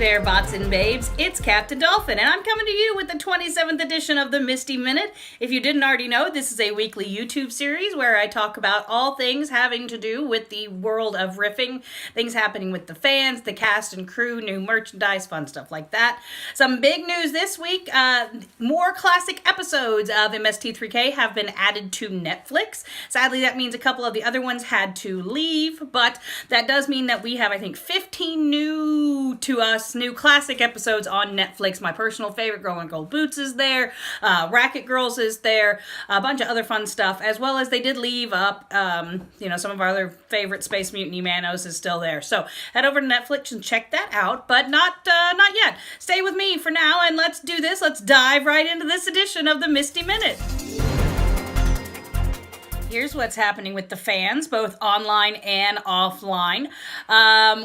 there, bots and babes. It's Captain Dolphin, and I'm coming to you with the 27th edition of the MSTie Minute. If you didn't already know, this is a weekly YouTube series where I talk about all things having to do with the world of riffing, things happening with the fans, the cast and crew, new merchandise, fun stuff like that. Some big news this week, more classic episodes of MST3K have been added to Netflix. Sadly, that means a couple of the other ones had to leave, but that does mean that we have, I think, 15 new classic episodes on Netflix. My personal favorite, Girl in Gold Boots, is there. Racket Girls is there. A bunch of other fun stuff, as well as they did leave up, some of our other favorite Space Mutiny Manos is still there. So head over to Netflix and check that out, but not yet. Stay with me for now, and let's do this. Let's dive right into this edition of the MSTie Minute. Here's what's happening with the fans, both online and offline.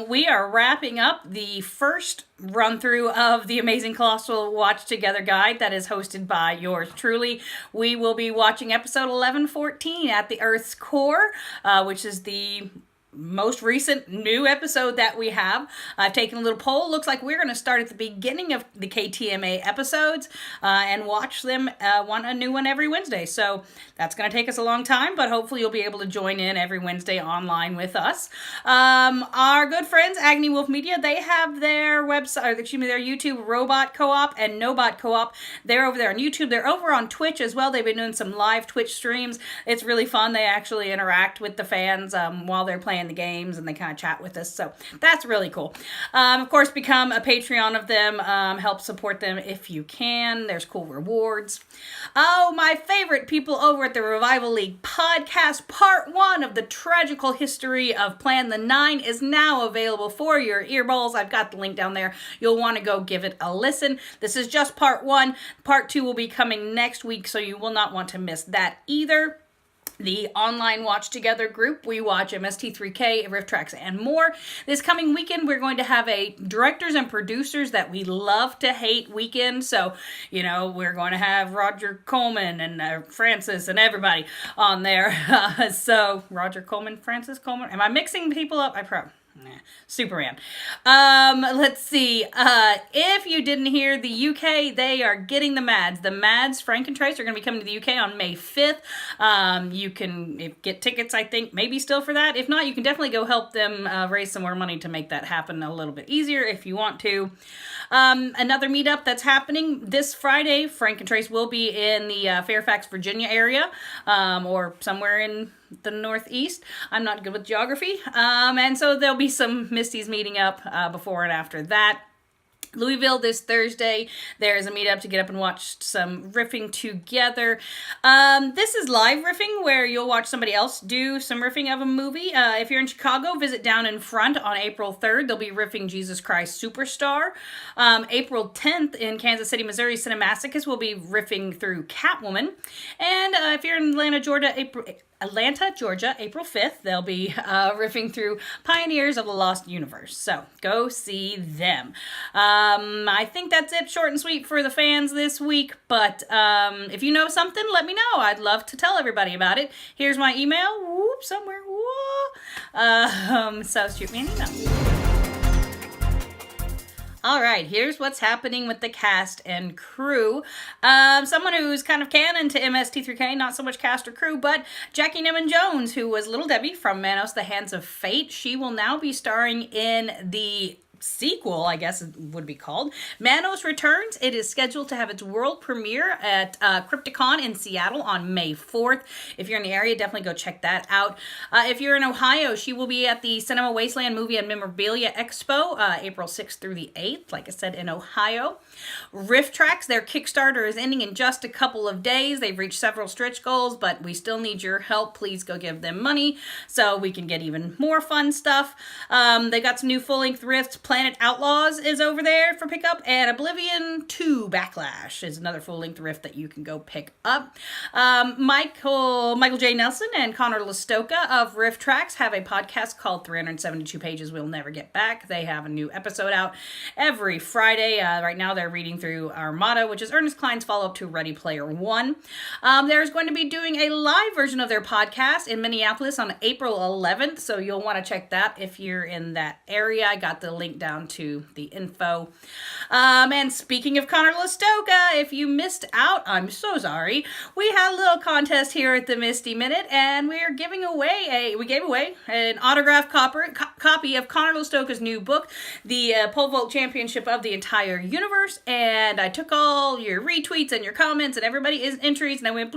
We are wrapping up the first run-through of the amazing Colossal Watch Together guide that is hosted by yours truly. We will be watching episode 1114 at the Earth's Core, which is the most recent new episode that we have. I've taken a little poll. Looks like we're going to start at the beginning of the KTMA episodes and watch them a new one every Wednesday. So that's going to take us a long time, but hopefully you'll be able to join in every Wednesday online with us. Our good friends, Agonywolf Media, they have their website, their YouTube Robot Co-op and Nobot Co-op. They're over there on YouTube. They're over on Twitch as well. They've been doing some live Twitch streams. It's really fun. They actually interact with the fans while they're playing the games, and they kind of chat with us, so that's really cool. Of course, become a Patreon of them, help support them if you can. There's cool rewards. Oh, my favorite people over at the Revival League podcast, part 1 of the tragical history of Plan the 9 is now available for your earballs. I've got the link down there. You'll want to go give it a listen. This is just part 1. Part 2 will be coming next week, so you will not want to miss that either. The online Watch Together group, we watch MST3K, Rifftrax, and more. This coming weekend, we're going to have a directors and producers that we love to hate weekend. So, we're going to have Roger Coleman and Francis and everybody on there. So, Roger Coleman, Francis Coleman. Am I mixing people up? Superman. Let's see. If you didn't hear, the UK, they are getting the Mads. The Mads, Frank and Trace, are going to be coming to the UK on May 5th. You can get tickets, I think, maybe still for that. If not, you can definitely go help them raise some more money to make that happen a little bit easier if you want to. Another meetup that's happening this Friday, Frank and Trace will be in the Fairfax, Virginia area, or somewhere in the Northeast. I'm not good with geography. And so there'll be some MSTies meeting up before and after that. Louisville this Thursday, there's a meetup to get up and watch some riffing together. This is live riffing, where you'll watch somebody else do some riffing of a movie. If you're in Chicago, visit Down in Front on April 3rd. They'll be riffing Jesus Christ Superstar. April 10th in Kansas City, Missouri, Cinemasochists will be riffing through Catwoman. And if you're in Atlanta, Georgia, April 5th, they'll be riffing through Pioneers of the Lost Universe. So go see them. I think that's it, short and sweet for the fans this week. But if you know something, let me know. I'd love to tell everybody about it. Here's my email. Whoop, somewhere. Whoa. So shoot me an email. All right, here's what's happening with the cast and crew. Someone who's kind of canon to MST3K, not so much cast or crew, but Jackey Neyman Jones, who was Little Debbie from Manos, The Hands of Fate. She will now be starring in the sequel, I guess it would be called, Manos Returns. It is scheduled to have its world premiere at Crypticon in Seattle on May 4th. If you're in the area, definitely go check that out. If you're in Ohio, she will be at the Cinema Wasteland Movie and Memorabilia Expo, April 6th through the 8th, like I said, in Ohio. Rifftrax, their Kickstarter is ending in just a couple of days. They've reached several stretch goals, but we still need your help. Please go give them money so we can get even more fun stuff. They got some new full-length riffs. Planet Outlaws is over there for pickup, and Oblivion 2 Backlash is another full-length riff that you can go pick up. Michael J. Nelson and Conor Lastowka of Rifftrax have a podcast called 372 Pages We'll Never Get Back. They have a new episode out every Friday. Right now they're reading through Armada, which is Ernest Cline's follow-up to Ready Player One. There's going to be doing a live version of their podcast in Minneapolis on April 11th, so you'll want to check that if you're in that area. I got the link link down to the info. And speaking of Conor Lastowka, if you missed out, I'm so sorry. We had a little contest here at the MSTie Minute, and we gave away an autographed copy of Conor Lastowka's new book, The Pole Vault Championship of the Entire Universe. And I took all your retweets and your comments and everybody's entries, and I went,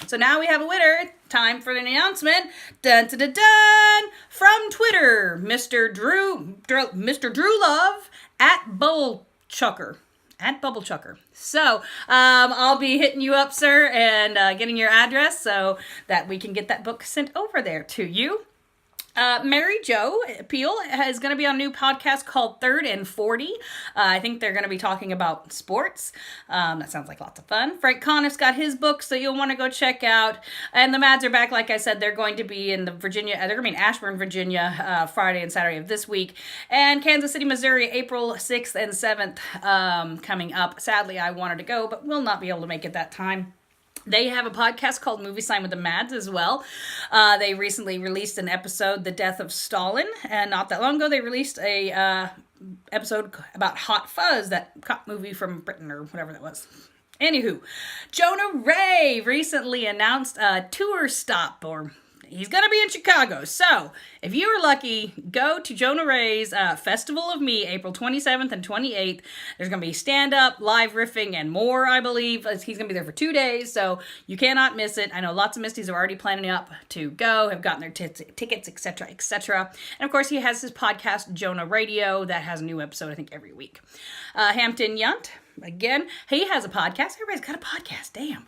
so now we have a winner. Time for an announcement. Dun, dun, dun, dun. From Twitter, Mr. Drew Love at Baciocco. So, I'll be hitting you up, sir, and getting your address so that we can get that book sent over there to you. Mary Jo Pehl is going to be on a new podcast called Third and 40. I think they're going to be talking about sports. That sounds like lots of fun. Frank Conniff's got his book, so you'll want to go check out. And the Mads are back. Like I said, they're going to be in Ashburn, Virginia, Friday and Saturday of this week. And Kansas City, Missouri, April 6th and 7th coming up. Sadly, I wanted to go, but will not be able to make it that time. They have a podcast called Movie Sign with the Mads as well. They recently released an episode, The Death of Stalin, and not that long ago they released a episode about Hot Fuzz, that cop movie from Britain or whatever that was. Anywho, Jonah Ray recently announced a tour stop, or he's going to be in Chicago. So, if you are lucky, go to Jonah Ray's Festival of Me, April 27th and 28th. There's going to be stand-up, live riffing, and more, I believe. He's going to be there for 2 days, so you cannot miss it. I know lots of Misties are already planning up to go, have gotten their tickets, etc., etc. And, of course, he has his podcast, Jonah Radio, that has a new episode, I think, every week. Hampton Yount. Again, he has a podcast. Everybody's got a podcast. Damn.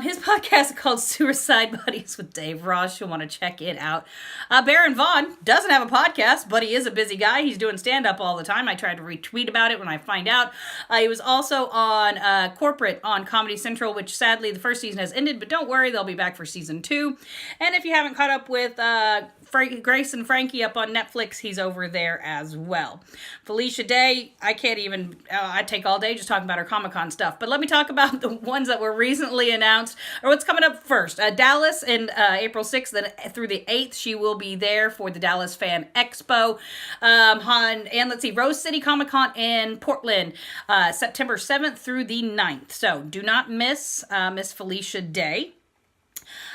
His podcast is called Suicide Buddies with Dave Ross. You'll want to check it out. Baron Vaughn doesn't have a podcast, but he is a busy guy. He's doing stand-up all the time. I tried to retweet about it when I find out. He was also on Corporate on Comedy Central, which sadly the first season has ended, but don't worry, they'll be back for season 2. And if you haven't caught up with Grace and Frankie up on Netflix, he's over there as well. Felicia Day, I can't even, I take all day just talking about her Comic-Con stuff, but let me talk about the ones that were recently announced, or what's coming up first. Dallas in April 6th through the 8th, she will be there for the Dallas Fan Expo. And let's see, Rose City Comic-Con in Portland, September 7th through the 9th. So do not miss Miss Felicia Day.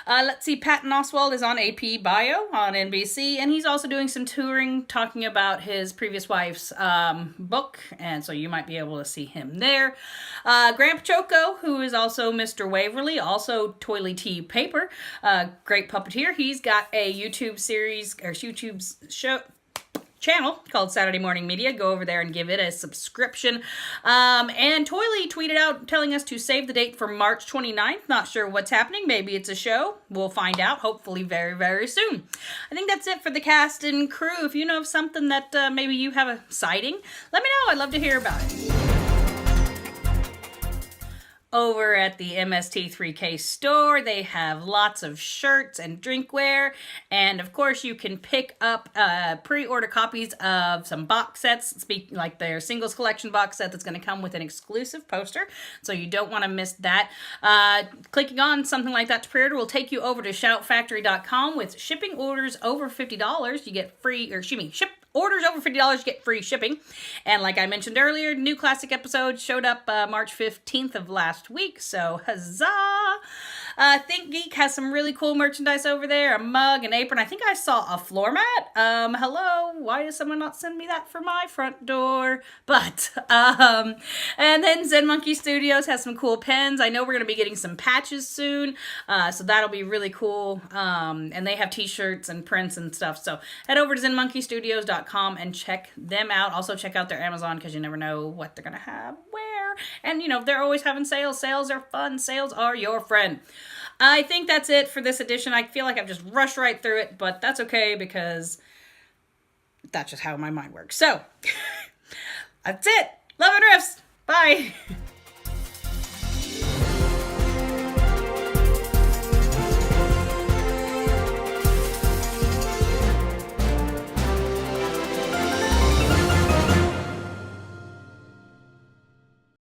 Let's see, Patton Oswalt is on AP Bio on NBC, and he's also doing some touring, talking about his previous wife's book, and so you might be able to see him there. Grant Baciocco, who is also Mr. Waverly, also Toiley T paper, great puppeteer. He's got a YouTube series, or YouTube channel called Saturday Morning Media. Go over there and give it a subscription. And Toiley tweeted out telling us to save the date for March 29th. Not sure what's happening. Maybe it's a show. We'll find out hopefully very, very soon. I think that's it for the cast and crew. If you know of something that maybe you have a sighting, let me know. I'd love to hear about it. Over at the MST3K Store, they have lots of shirts and drinkware, and of course you can pick up pre-order copies of some box sets, like their singles collection box set that's going to come with an exclusive poster, so you don't want to miss that. Clicking on something like that to pre-order will take you over to shoutfactory.com. With shipping orders over $50, you get free, orders over $50 get free shipping. And like I mentioned earlier, new classic episode showed up March 15th of last week, so huzzah! Think Geek has some really cool merchandise over there, a mug, an apron. I think I saw a floor mat. Hello, why does someone not send me that for my front door? But, and then Zen Monkey Studios has some cool pens. I know we're going to be getting some patches soon, so that'll be really cool. And they have t-shirts and prints and stuff, so head over to zenmonkeystudios.com and check them out. Also check out their Amazon, because you never know what they're going to have where. And, you know, they're always having sales. Sales are fun. Sales are your friend. I think that's it for this edition. I feel like I've just rushed right through it, but that's okay, because that's just how my mind works. So, that's it. Love and riffs. Bye.